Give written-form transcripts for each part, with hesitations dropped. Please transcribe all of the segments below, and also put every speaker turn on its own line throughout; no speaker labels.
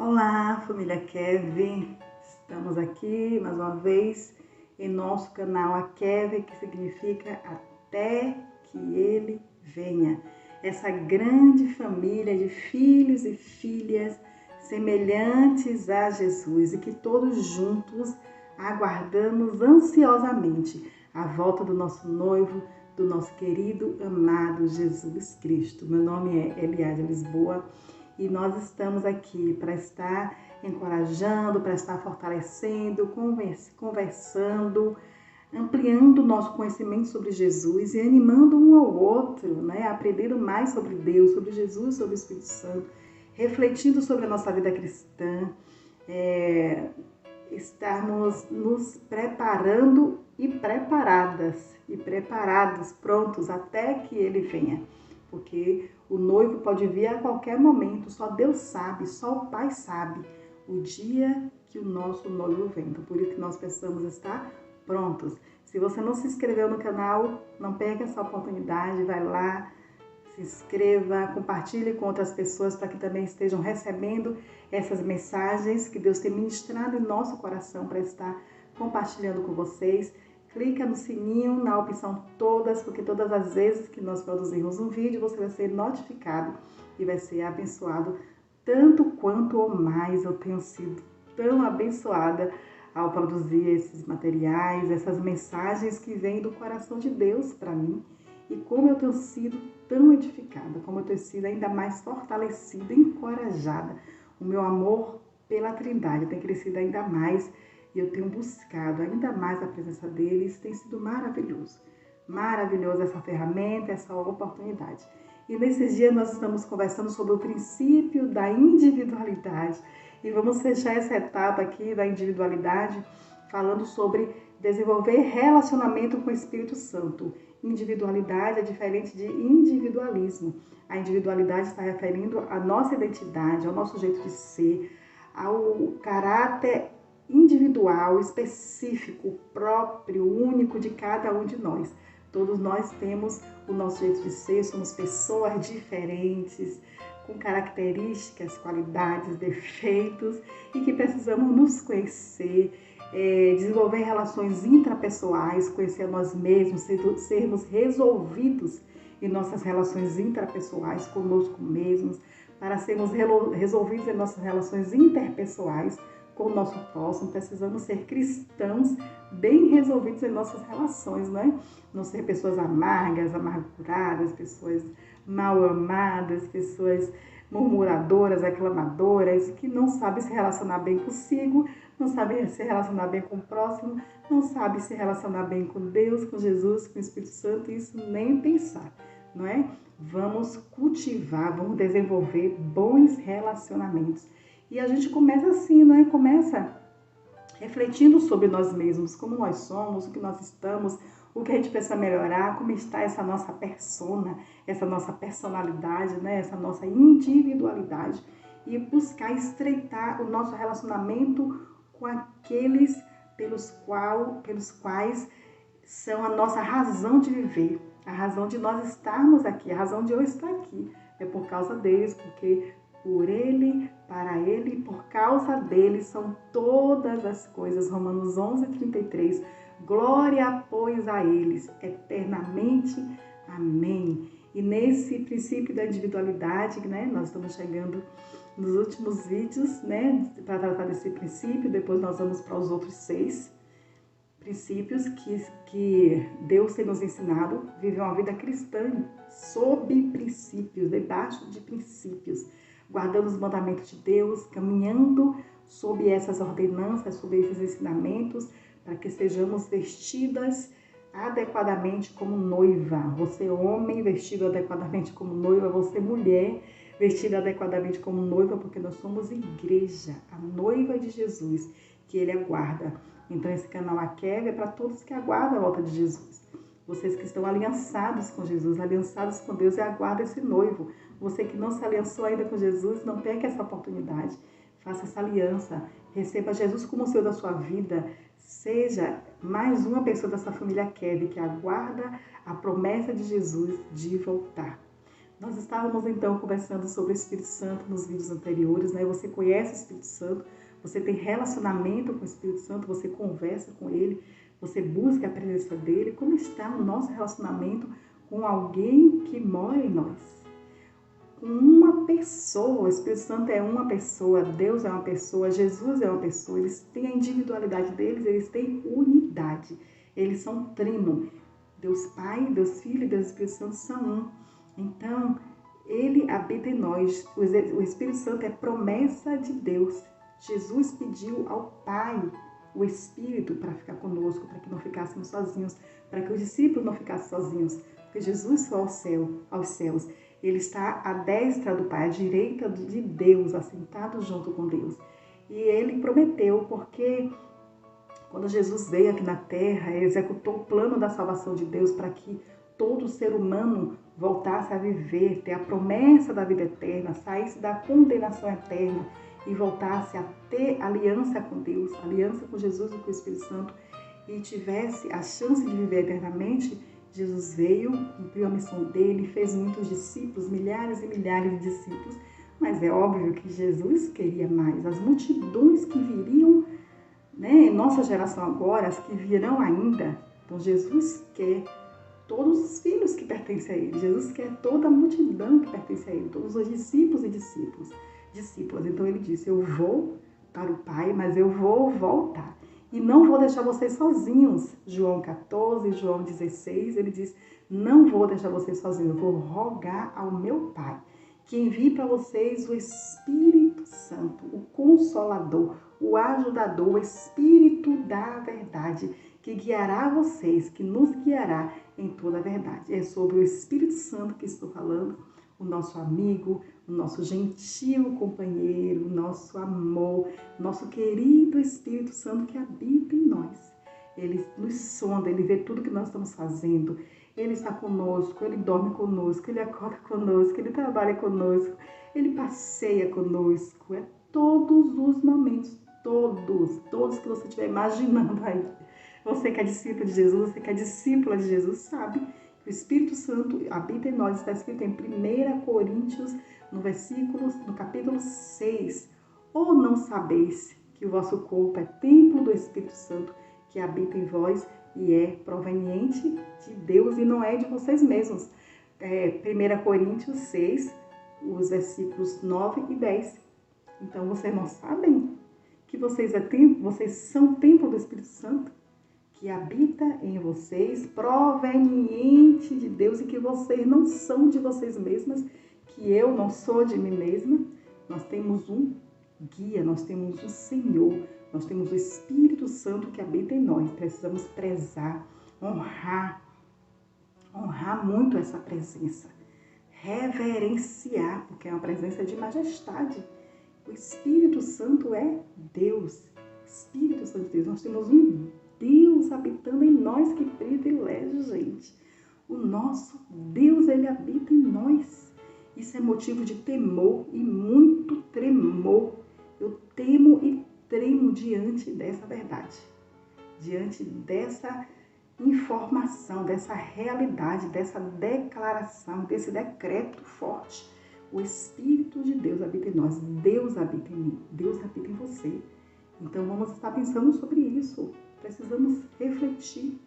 Olá, família Kevin. Estamos aqui mais uma vez em nosso canal A Kevin, que significa até que ele venha. Essa grande família de filhos e filhas semelhantes a Jesus e que todos juntos aguardamos ansiosamente a volta do nosso noivo, do nosso querido, amado Jesus Cristo. Meu nome é Eliade Lisboa. E nós estamos aqui para estar encorajando, para estar fortalecendo, conversando, ampliando o nosso conhecimento sobre Jesus e animando um ao outro, né? Aprendendo mais sobre Deus, sobre Jesus, sobre o Espírito Santo, refletindo sobre a nossa vida cristã, estarmos nos preparando e preparados, prontos até que Ele venha. Porque o noivo pode vir a qualquer momento, só Deus sabe, só o Pai sabe o dia que o nosso noivo vem. Então, por isso que nós precisamos estar prontos. Se você não se inscreveu no canal, não perca essa oportunidade, vai lá, se inscreva, compartilhe com outras pessoas para que também estejam recebendo essas mensagens que Deus tem ministrado em nosso coração para estar compartilhando com vocês. Clica no sininho, na opção todas, porque todas as vezes que nós produzirmos um vídeo, você vai ser notificado e vai ser abençoado tanto quanto ou mais. Eu tenho sido tão abençoada ao produzir esses materiais, essas mensagens que vêm do coração de Deus para mim. E como eu tenho sido tão edificada, como eu tenho sido ainda mais fortalecida, encorajada. O meu amor pela Trindade tem crescido ainda mais. E eu tenho buscado ainda mais a presença deles, tem sido maravilhoso. Maravilhosa essa ferramenta, essa oportunidade. E nesses dias nós estamos conversando sobre o princípio da individualidade. E vamos fechar essa etapa aqui da individualidade falando sobre desenvolver relacionamento com o Espírito Santo. Individualidade é diferente de individualismo. A individualidade está referindo à nossa identidade, ao nosso jeito de ser, ao caráter individual, específico, próprio, único de cada um de nós. Todos nós temos o nosso jeito de ser, somos pessoas diferentes, com características, qualidades, defeitos e que precisamos nos conhecer, desenvolver relações intrapessoais, conhecer a nós mesmos, sermos resolvidos em nossas relações intrapessoais conosco mesmos, para sermos resolvidos em nossas relações interpessoais com o nosso próximo. Precisamos ser cristãos bem resolvidos em nossas relações, né? Não ser pessoas amargas, amarguradas, pessoas mal amadas, pessoas murmuradoras, aclamadoras, que não sabem se relacionar bem consigo, não sabem se relacionar bem com o próximo, não sabem se relacionar bem com Deus, com Jesus, com o Espírito Santo, isso nem pensar, não é? Vamos cultivar, vamos desenvolver bons relacionamentos. E a gente começa assim, né? Começa refletindo sobre nós mesmos, como nós somos, o que nós estamos, o que a gente precisa melhorar, como está essa nossa persona, essa nossa personalidade, né? Essa nossa individualidade. E buscar estreitar o nosso relacionamento com aqueles pelos quais são a nossa razão de viver, a razão de nós estarmos aqui, a razão de eu estar aqui. É por causa deles, porque por Ele, para Ele e por causa dele são todas as coisas. Romanos 11:33. Glória, pois, a eles, eternamente. Amém. E nesse princípio da individualidade, né, nós estamos chegando nos últimos vídeos, né, para tratar desse princípio. Depois nós vamos para os outros 6 princípios que Deus tem nos ensinado. Viver uma vida cristã sob princípios, debaixo de princípios, guardando os mandamentos de Deus, caminhando sob essas ordenanças, sob esses ensinamentos, para que sejamos vestidas adequadamente como noiva. Você, homem, vestido adequadamente como noiva. Você, mulher, vestida adequadamente como noiva, porque nós somos igreja, a noiva de Jesus, que Ele aguarda. Então, esse canal aqui é para todos que aguardam a volta de Jesus. Vocês que estão aliançados com Jesus, aliançados com Deus e aguardam esse noivo. Você que não se aliançou ainda com Jesus, não perca essa oportunidade. Faça essa aliança. Receba Jesus como o Senhor da sua vida. Seja mais uma pessoa dessa família Kevin que aguarda a promessa de Jesus de voltar. Nós estávamos então conversando sobre o Espírito Santo nos vídeos anteriores, né? Você conhece o Espírito Santo, você tem relacionamento com o Espírito Santo, você conversa com ele, você busca a presença dele. Como está o nosso relacionamento com alguém que mora em nós? Uma pessoa, o Espírito Santo é uma pessoa, Deus é uma pessoa, Jesus é uma pessoa, eles têm a individualidade deles, eles têm unidade, eles são trino. Deus Pai, Deus Filho e Deus Espírito Santo são um. Então, ele habita em nós. O Espírito Santo é promessa de Deus. Jesus pediu ao Pai o Espírito para ficar conosco, para que não ficássemos sozinhos, para que os discípulos não ficassem sozinhos, porque Jesus foi aos céus. Ele está à destra do Pai, à direita de Deus, assentado junto com Deus. E ele prometeu, porque quando Jesus veio aqui na terra, ele executou o plano da salvação de Deus para que todo ser humano voltasse a viver, ter a promessa da vida eterna, saísse da condenação eterna e voltasse a ter aliança com Deus, aliança com Jesus e com o Espírito Santo, e tivesse a chance de viver eternamente. Jesus veio, cumpriu a missão dele, fez muitos discípulos, milhares e milhares de discípulos, mas é óbvio que Jesus queria mais. As multidões que viriam, né, nossa geração agora, as que virão ainda, então Jesus quer todos os filhos que pertencem a ele, Jesus quer toda a multidão que pertence a ele, todos os discípulos e discípulas. Então ele disse: eu vou para o Pai, mas eu vou voltar. E não vou deixar vocês sozinhos. João 14, João 16, ele diz: não vou deixar vocês sozinhos, eu vou rogar ao meu Pai, que envie para vocês o Espírito Santo, o Consolador, o Ajudador, o Espírito da verdade, que guiará vocês, que nos guiará em toda a verdade. É sobre o Espírito Santo que estou falando, o nosso amigo, o nosso gentil companheiro, o nosso amor, nosso querido Espírito Santo que habita em nós. Ele nos sonda, ele vê tudo que nós estamos fazendo, ele está conosco, ele dorme conosco, ele acorda conosco, ele trabalha conosco, ele passeia conosco, é todos os momentos, todos que você estiver imaginando aí. Você que é discípulo de Jesus, você que é discípula de Jesus, sabe que o Espírito Santo habita em nós. Está escrito em 1 Coríntios, no capítulo 6. Ou não sabeis que o vosso corpo é templo do Espírito Santo que habita em vós e é proveniente de Deus e não é de vocês mesmos. 1 Coríntios 6, os versículos 9 e 10. Então, vocês não sabem que vocês são templo do Espírito Santo, que habita em vocês, proveniente de Deus, e que vocês não são de vocês mesmas, que eu não sou de mim mesma. Nós temos um guia, nós temos um Senhor, nós temos o Espírito Santo que habita em nós. Precisamos prezar, honrar muito essa presença, reverenciar, porque é uma presença de majestade. O Espírito Santo é Deus, Espírito Santo de Deus. Nós temos um Deus habitando em nós. Que privilégio, gente. O nosso Deus, ele habita em nós. Isso é motivo de temor e muito tremor. Eu temo e tremo diante dessa verdade, diante dessa informação, dessa realidade, dessa declaração, desse decreto forte. O Espírito de Deus habita em nós. Deus habita em mim. Deus habita em você. Então vamos estar pensando sobre isso. Precisamos refletir,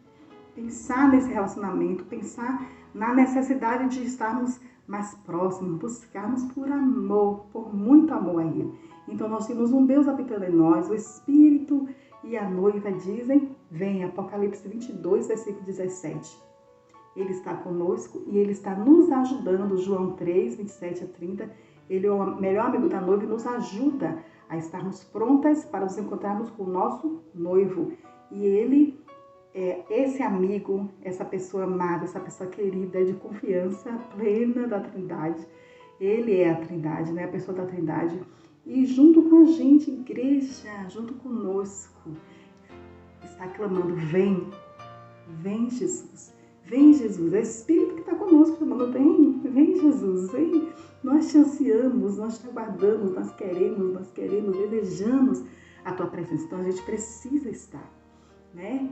pensar nesse relacionamento, pensar na necessidade de estarmos mais próximos, buscarmos por amor, por muito amor a Ele. Então nós temos um Deus habitando em nós, o Espírito e a noiva dizem: vem. Apocalipse 22, versículo 17. Ele está conosco e Ele está nos ajudando. João 3, 27 a 30. Ele é o melhor amigo da noiva e nos ajuda a estarmos prontas para nos encontrarmos com o nosso noivo. E ele é esse amigo, essa pessoa amada, essa pessoa querida, de confiança plena da Trindade. Ele é a Trindade, né? A pessoa da Trindade. E junto com a gente, igreja, junto conosco, está clamando: vem, vem Jesus, vem Jesus. É o Espírito que está conosco chamando: vem, vem Jesus, vem. Nós te ansiamos, nós te aguardamos, nós queremos, desejamos a tua presença. Então a gente precisa estar, né,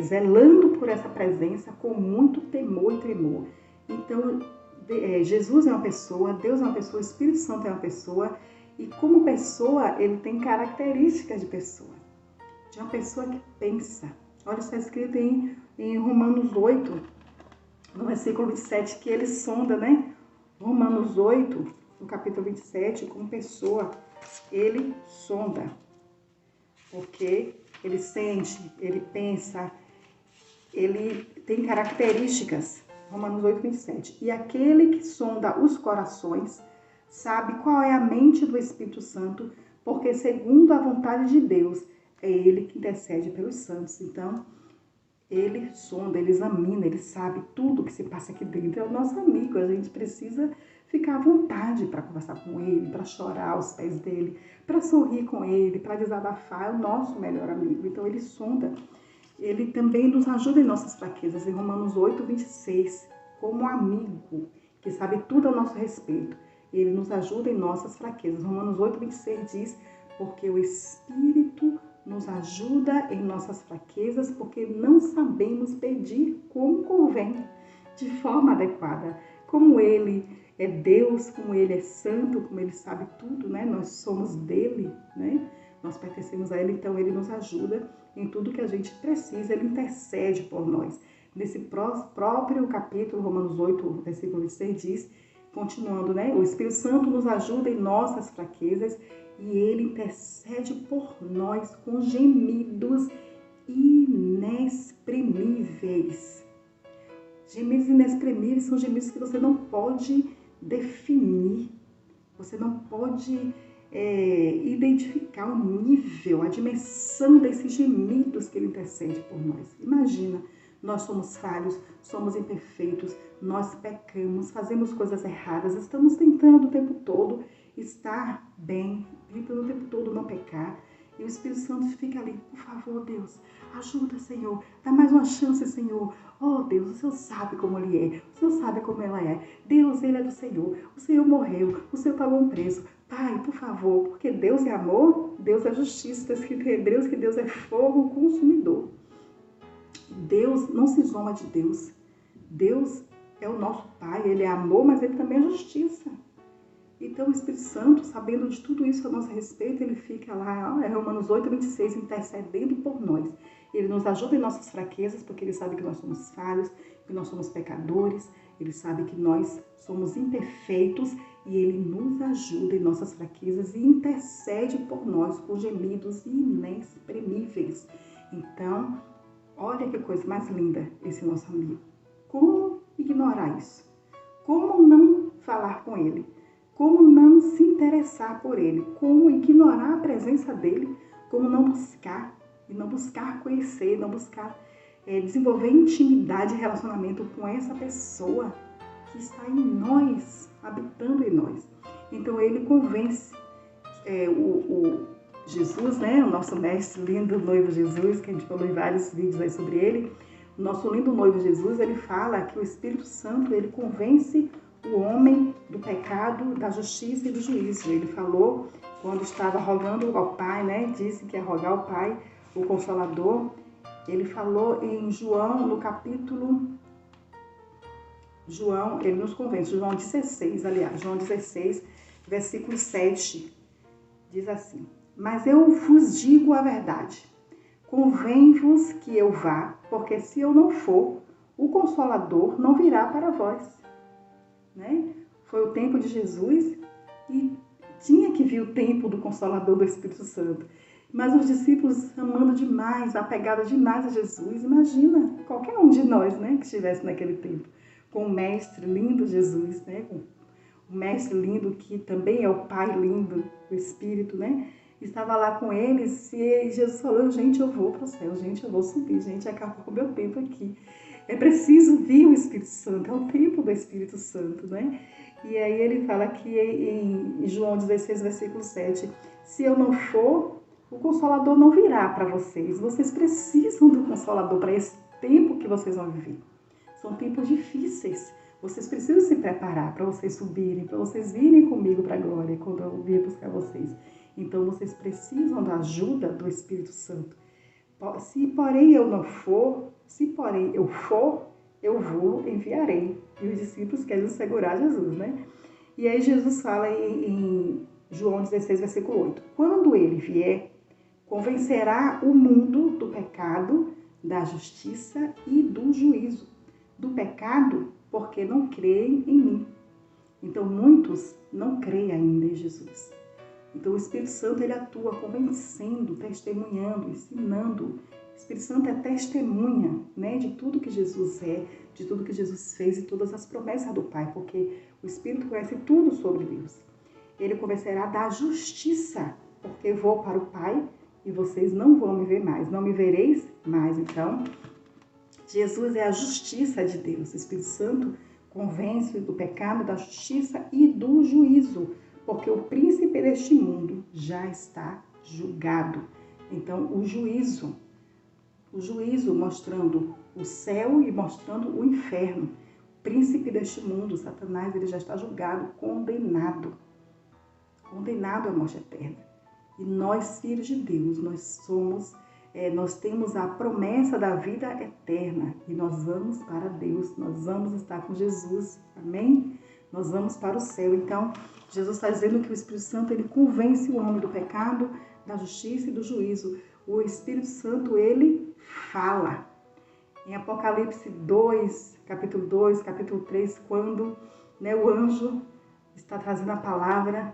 zelando por essa presença com muito temor e tremor. Então Jesus é uma pessoa, Deus é uma pessoa, o Espírito Santo é uma pessoa, e como pessoa, ele tem características de pessoa. De uma pessoa que pensa. Olha, está escrito em Romanos 8, no versículo 27, que ele sonda, né? Romanos 8, no capítulo 27, como pessoa, ele sonda. Porque ele sente, ele pensa, ele tem características. Romanos 8, 27. E aquele que sonda os corações sabe qual é a mente do Espírito Santo, porque segundo a vontade de Deus, é ele que intercede pelos santos. Então, ele sonda, ele examina, ele sabe tudo que se passa aqui dentro. É o nosso amigo, a gente precisa ficar à vontade para conversar com ele, para chorar aos pés dele, para sorrir com ele, para desabafar. É o nosso melhor amigo. Então, ele sonda. Ele também nos ajuda em nossas fraquezas. Em Romanos 8, 26, como amigo que sabe tudo a nosso respeito. Ele nos ajuda em nossas fraquezas. Romanos 8, 26 diz, porque o Espírito nos ajuda em nossas fraquezas, porque não sabemos pedir como convém, de forma adequada. Como Ele é Deus, como Ele é santo, como Ele sabe tudo, né? Nós somos dele, né? Nós pertencemos a Ele, então Ele nos ajuda em tudo que a gente precisa, Ele intercede por nós. Nesse próprio capítulo, Romanos 8, versículo 26 diz, continuando, né? O Espírito Santo nos ajuda em nossas fraquezas e Ele intercede por nós com gemidos inexprimíveis. Gemidos inexprimíveis são gemidos que você não pode definir, você não pode identificar o nível, a dimensão desses gemidos que Ele intercede por nós. Imagina, nós somos falhos, somos imperfeitos, nós pecamos, fazemos coisas erradas, estamos tentando o tempo todo estar bem, tentando o tempo todo não pecar. E o Espírito Santo fica ali, por favor, Deus, ajuda, Senhor, dá mais uma chance, Senhor. Oh, Deus, o Senhor sabe como Ele é, o Senhor sabe como ela é. Deus, Ele é do Senhor, o Senhor morreu, o Senhor pagou um preço. Pai, por favor, porque Deus é amor, Deus é justiça, está escrito em Hebreus que Deus é fogo consumidor. Deus não se zomba de Deus. Deus é o nosso Pai, Ele é amor, mas Ele também é justiça. Então o Espírito Santo, sabendo de tudo isso a nosso respeito, Ele fica lá, Romanos 8, 26, intercedendo por nós. Ele nos ajuda em nossas fraquezas, porque Ele sabe que nós somos falhos, que nós somos pecadores, Ele sabe que nós somos imperfeitos e Ele nos ajuda em nossas fraquezas e intercede por nós com gemidos inexprimíveis. Então, olha que coisa mais linda esse nosso amigo. Como ignorar isso? Como não falar com Ele? Como não se interessar por Ele? Como ignorar a presença dEle? Como não buscar? E não buscar conhecer, não buscar desenvolver intimidade e relacionamento com essa pessoa que está em nós, habitando em nós. Então Ele convence o Jesus, né? O nosso mestre lindo noivo Jesus, que a gente falou em vários vídeos aí sobre ele. O nosso lindo noivo Jesus, ele fala que o Espírito Santo, ele convence o homem do pecado, da justiça e do juízo. Ele falou, quando estava rogando ao Pai, né? Disse que ia rogar ao Pai, o Consolador. Ele falou em João, no capítulo... João, ele nos convence, João 16, aliás, João 16, versículo 7, diz assim: mas eu vos digo a verdade, convém-vos que eu vá, porque se eu não for, o Consolador não virá para vós. Né? Foi o tempo de Jesus e tinha que vir o tempo do Consolador do Espírito Santo. Mas os discípulos amando demais, apegados demais a Jesus, imagina qualquer um de nós, né, que estivesse naquele tempo, com o mestre lindo Jesus, né, com o mestre lindo que também é o Pai lindo, o Espírito, né, estava lá com eles e Jesus falou, gente, eu vou para o céu, gente, eu vou subir, gente, acabou o meu tempo aqui. É preciso vir o Espírito Santo, é o tempo do Espírito Santo, né? E aí ele fala aqui em João 16, versículo 7, se eu não for, o Consolador não virá para vocês. Vocês precisam do Consolador para esse tempo que vocês vão viver. São tempos difíceis. Vocês precisam se preparar para vocês subirem, para vocês virem comigo para a glória quando eu vir buscar vocês. Então, vocês precisam da ajuda do Espírito Santo. Se porém eu não for, se porém eu for, eu vou enviarei. E os discípulos querem segurar Jesus, né? E aí Jesus fala em João 16, versículo 8. Quando ele vier, convencerá o mundo do pecado, da justiça e do juízo. Do pecado, porque não creem em mim. Então, muitos não creem ainda em Jesus. Então, o Espírito Santo, ele atua convencendo, testemunhando, ensinando. O Espírito Santo é testemunha, né, de tudo que Jesus é, de tudo que Jesus fez e todas as promessas do Pai, porque o Espírito conhece tudo sobre Deus. Ele convencerá da justiça, porque vou para o Pai e vocês não vão me ver mais, não me vereis mais. Então, Jesus é a justiça de Deus. O Espírito Santo convence do pecado, da justiça e do juízo, porque o príncipe deste mundo já está julgado. Então, o juízo mostrando o céu e mostrando o inferno. O príncipe deste mundo, Satanás, ele já está julgado, condenado à morte eterna. E nós, filhos de Deus, nós temos a promessa da vida eterna e nós vamos para Deus, nós vamos estar com Jesus, amém? Nós vamos para o céu. Então, Jesus está dizendo que o Espírito Santo, ele convence o homem do pecado, da justiça e do juízo. O Espírito Santo, ele fala. Em Apocalipse 2, capítulo 2, capítulo 3, quando, né, o anjo está trazendo a palavra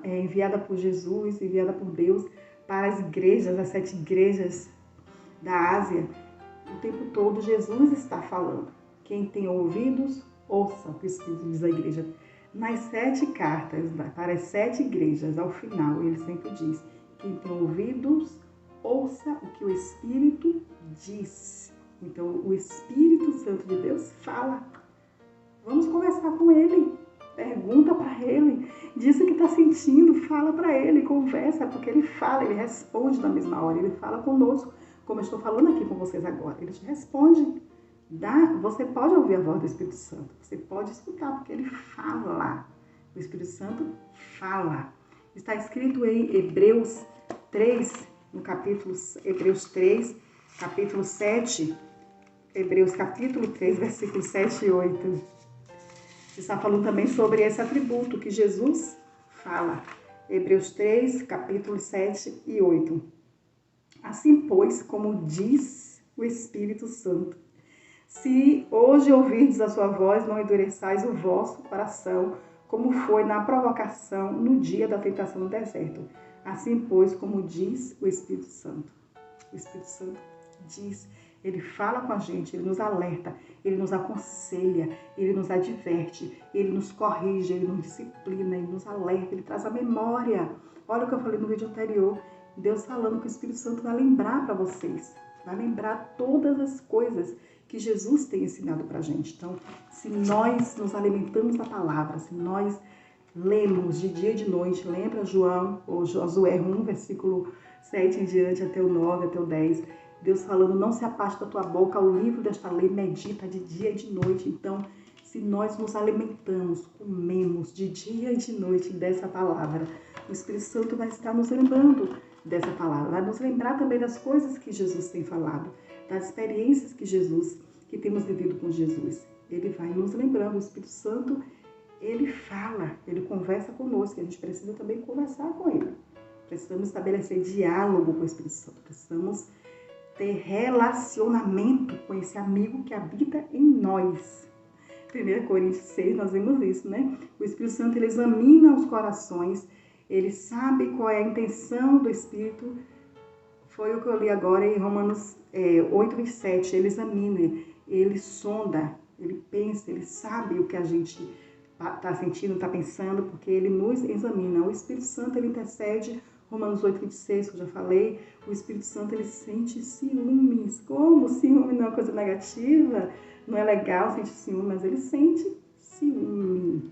enviada por Jesus, enviada por Deus, para as igrejas, as 7 igrejas da Ásia, o tempo todo Jesus está falando. Quem tem ouvidos, ouça o que o Espírito diz à igreja. Nas 7 cartas, para as 7 igrejas, ao final, ele sempre diz: quem tem ouvidos, ouça o que o Espírito diz. Então, o Espírito Santo de Deus fala. Vamos conversar com ele. Pergunta para ele, diz o que está sentindo, fala para ele, conversa, porque ele fala, ele responde na mesma hora, ele fala conosco, como eu estou falando aqui com vocês agora, ele te responde. Você pode ouvir a voz do Espírito Santo, você pode escutar, porque ele fala, o Espírito Santo fala. Está escrito em Hebreus 3, no capítulo, Hebreus 3, capítulo 7, Hebreus capítulo 3, versículos 7 e 8. Está falando também sobre esse atributo que Jesus fala. Hebreus 3, capítulos 7 e 8. Assim, pois, como diz o Espírito Santo, se hoje ouvirdes a sua voz, não endureçais o vosso coração, como foi na provocação no dia da tentação no deserto. Assim, pois, como diz o Espírito Santo. O Espírito Santo diz, ele fala com a gente, ele nos alerta, ele nos aconselha, ele nos adverte, ele nos corrige, ele nos disciplina, ele nos alerta, ele traz a memória. Olha o que eu falei no vídeo anterior, Deus falando que o Espírito Santo vai lembrar para vocês, vai lembrar todas as coisas que Jesus tem ensinado para a gente. Então, se nós nos alimentamos da palavra, se nós lemos de dia e de noite, lembra João, ou Josué 1, versículo 7 em diante, até o 9, até o 10, Deus falando, não se aparte da tua boca o livro desta lei, medita de dia e de noite. Então, se nós nos alimentamos, comemos de dia e de noite dessa palavra, o Espírito Santo vai estar nos lembrando dessa palavra, vai nos lembrar também das coisas que Jesus tem falado, das experiências que temos vivido com Jesus. Ele vai nos lembrando, o Espírito Santo, ele fala, ele conversa conosco, a gente precisa também conversar com ele. Precisamos estabelecer diálogo com o Espírito Santo, precisamos ter relacionamento com esse amigo que habita em nós. 1 Coríntios 6, nós vemos isso, né? O Espírito Santo, ele examina os corações, ele sabe qual é a intenção do Espírito. Foi o que eu li agora em Romanos 8, 27. Ele examina, ele sonda, ele pensa, ele sabe o que a gente está sentindo, está pensando, porque ele nos examina. O Espírito Santo, ele intercede. Romanos 8, 26, que eu já falei, o Espírito Santo, ele sente ciúmes. Como? Ciúme não é uma coisa negativa, não é legal sentir ciúme, mas ele sente ciúme.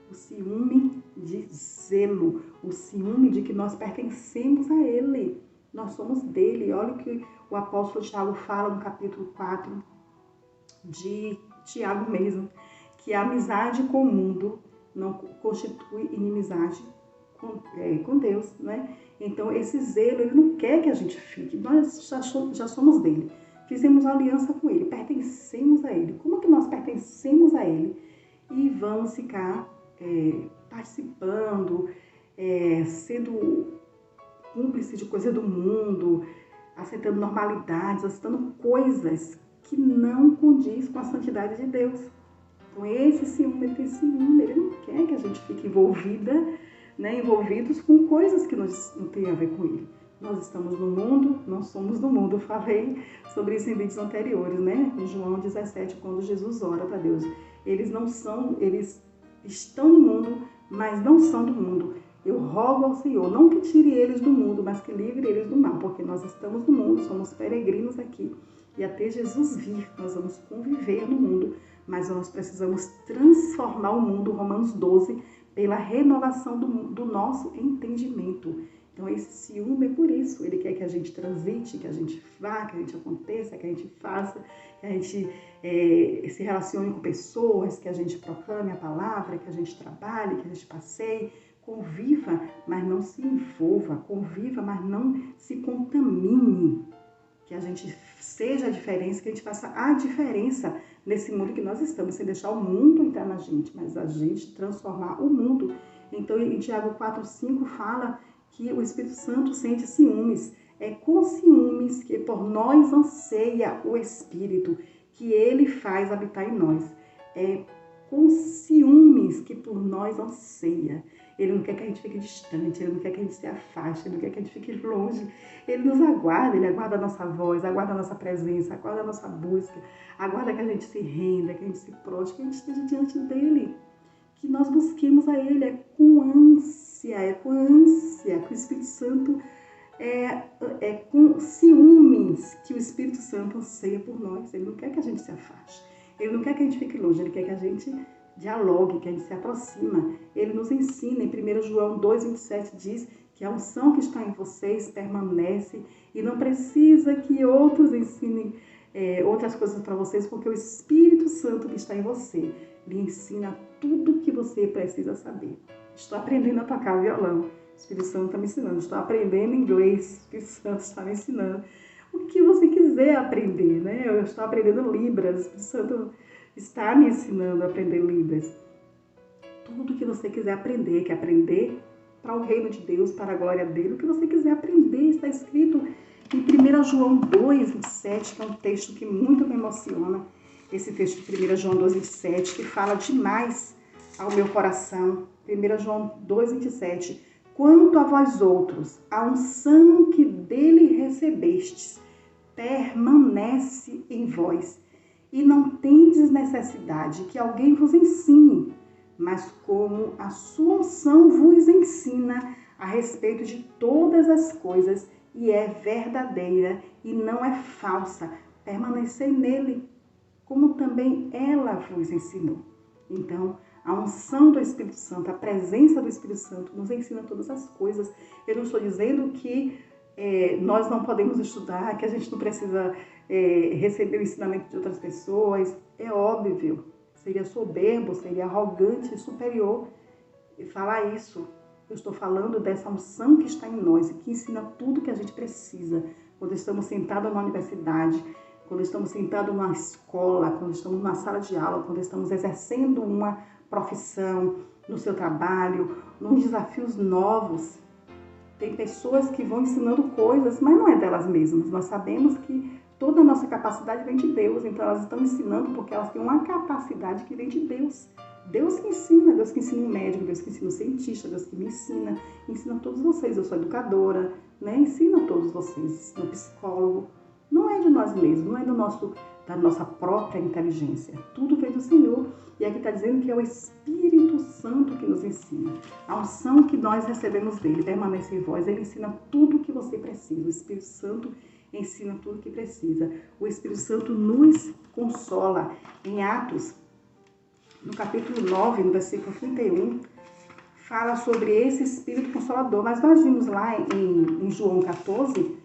O ciúme de zelo, o ciúme de que nós pertencemos a ele, nós somos dele. Olha o que o apóstolo Tiago fala no capítulo 4 de Tiago mesmo, que a amizade com o mundo não constitui inimizade com Deus, né? Então, esse zelo, ele não quer que a gente fique. Nós já somos dele. fizemos aliança com Ele, pertencemos a Ele. Como que nós pertencemos a Ele? E vamos ficar participando, sendo cúmplice de coisa do mundo, aceitando normalidades, aceitando coisas que não condiz com a santidade de Deus. Então esse ciúme, ele não quer que a gente fique envolvidos com coisas que não tem a ver com Ele. Nós estamos no mundo, não somos do mundo. Eu falei sobre isso em vídeos anteriores, né? Em João 17, quando Jesus ora para Deus. Eles estão no mundo, mas não são do mundo. Eu rogo ao Senhor, não que tire eles do mundo, mas que livre eles do mal, porque nós estamos no mundo, somos peregrinos aqui. E até Jesus vir, nós vamos conviver no mundo, mas nós precisamos transformar o mundo, Romanos 12, pela renovação do nosso entendimento. Então esse ciúme é por isso, ele quer que a gente transite, que a gente vá, que a gente aconteça, que a gente faça, que a gente se relacione com pessoas, que a gente proclame a palavra, que a gente trabalhe, que a gente passeie, conviva, mas não se envolva, conviva, mas não se contamine, que a gente seja a diferença, que a gente faça a diferença nesse mundo que nós estamos, sem deixar o mundo entrar na gente, mas a gente transformar o mundo. Então em Tiago 4,5 fala que o Espírito Santo sente ciúmes. É com ciúmes que por nós anseia o Espírito, que ele faz habitar em nós. É com ciúmes que por nós anseia. Ele não quer que a gente fique distante, ele não quer que a gente se afaste, ele não quer que a gente fique longe. Ele nos aguarda, ele aguarda a nossa voz, aguarda a nossa presença, aguarda a nossa busca, aguarda que a gente se renda, que a gente se prostre, que a gente esteja diante dele. Que nós busquemos a ele, é com ânsia que o Espírito Santo, é com ciúmes que o Espírito Santo anseia por nós. Ele não quer que a gente se afaste, ele não quer que a gente fique longe, ele quer que a gente dialogue, que a gente se aproxima. Ele nos ensina, em 1 João 2,27 diz que a unção que está em vocês permanece e não precisa que outros ensinem outras coisas para vocês, porque o Espírito Santo que está em você lhe ensina tudo o que você precisa saber. Estou aprendendo a tocar violão, o Espírito Santo está me ensinando. Estou aprendendo inglês, o Espírito Santo está me ensinando. O que você quiser aprender, né? Eu estou aprendendo Libras, o Espírito Santo está me ensinando a aprender Libras. Tudo que você quiser aprender, que aprender para o reino de Deus, para a glória dele, o que você quiser aprender, está escrito em 1 João 2,27, que é um texto que muito me emociona. Esse texto de 1 João 2,27, que fala demais ao meu coração. 1 João 2,27. Quanto a vós outros, a unção que dele recebestes permanece em vós, e não tendes necessidade que alguém vos ensine, mas como a sua unção vos ensina a respeito de todas as coisas, e é verdadeira e não é falsa, permanecei nele, como também ela vos ensinou. Então, a unção do Espírito Santo, a presença do Espírito Santo nos ensina todas as coisas. Eu não estou dizendo que nós não podemos estudar, que a gente não precisa receber o ensinamento de outras pessoas. É óbvio, seria soberbo, seria arrogante, superior falar isso. Eu estou falando dessa unção que está em nós e que ensina tudo que a gente precisa. Quando estamos sentados na universidade, quando estamos sentados na escola, quando estamos na sala de aula, quando estamos exercendo uma profissão, no seu trabalho, nos desafios novos. Tem pessoas que vão ensinando coisas, mas não é delas mesmas. Nós sabemos que toda a nossa capacidade vem de Deus, então elas estão ensinando porque elas têm uma capacidade que vem de Deus. Deus que ensina um médico, Deus que ensina um cientista, Deus que me ensina todos vocês. Eu sou educadora, né? Ensino a todos vocês, sou psicólogo. Não é de nós mesmos, não é da nossa própria inteligência. Tudo vem do Senhor. E aqui está dizendo que é o Espírito Santo que nos ensina. A unção que nós recebemos dele permanece em vós. Ele ensina tudo o que você precisa. O Espírito Santo ensina tudo o que precisa. O Espírito Santo nos consola. Em Atos, no capítulo 9, no versículo 31, fala sobre esse Espírito Consolador. Mas nós vimos lá em João 14,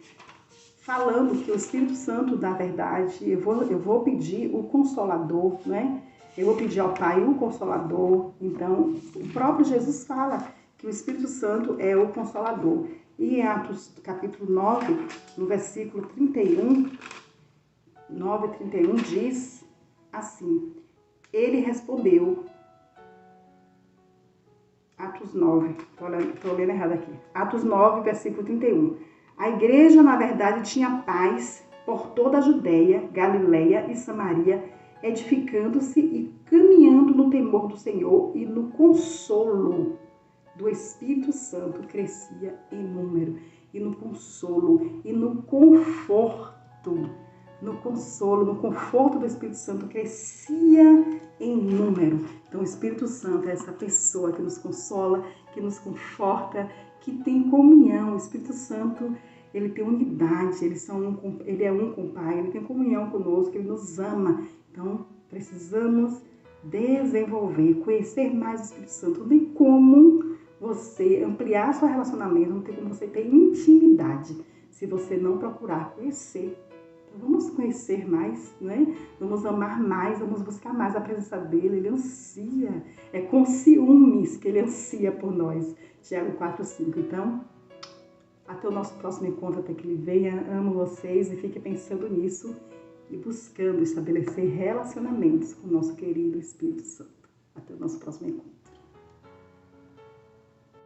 falando que o Espírito Santo, da verdade, eu vou pedir o Consolador, né? Eu vou pedir ao Pai o Consolador. Então, o próprio Jesus fala que o Espírito Santo é o Consolador. E em Atos, capítulo 9, no versículo 31, 9:31 diz assim: ele respondeu, Atos 9, estou lendo errado aqui, Atos 9, versículo 31. A igreja, na verdade, tinha paz por toda a Judéia, Galileia e Samaria, edificando-se e caminhando no temor do Senhor, e no consolo do Espírito Santo crescia em número, e no consolo, e no conforto, no consolo, no conforto do Espírito Santo crescia em número. Então o Espírito Santo é essa pessoa que nos consola, que nos conforta, que tem comunhão. O Espírito Santo, ele tem unidade, ele é um com o Pai, ele tem comunhão conosco, ele nos ama. Então precisamos desenvolver, conhecer mais o Espírito Santo. Não tem como você ampliar seu relacionamento, não tem como você ter intimidade se você não procurar conhecer. Então, vamos conhecer mais, né? Vamos amar mais, vamos buscar mais a presença dele. Ele ansia, é com ciúmes que ele ansia por nós. Tiago 4:5. Então, até o nosso próximo encontro, até que ele venha. Amo vocês e fique pensando nisso e buscando estabelecer relacionamentos com o nosso querido Espírito Santo. Até o nosso próximo encontro.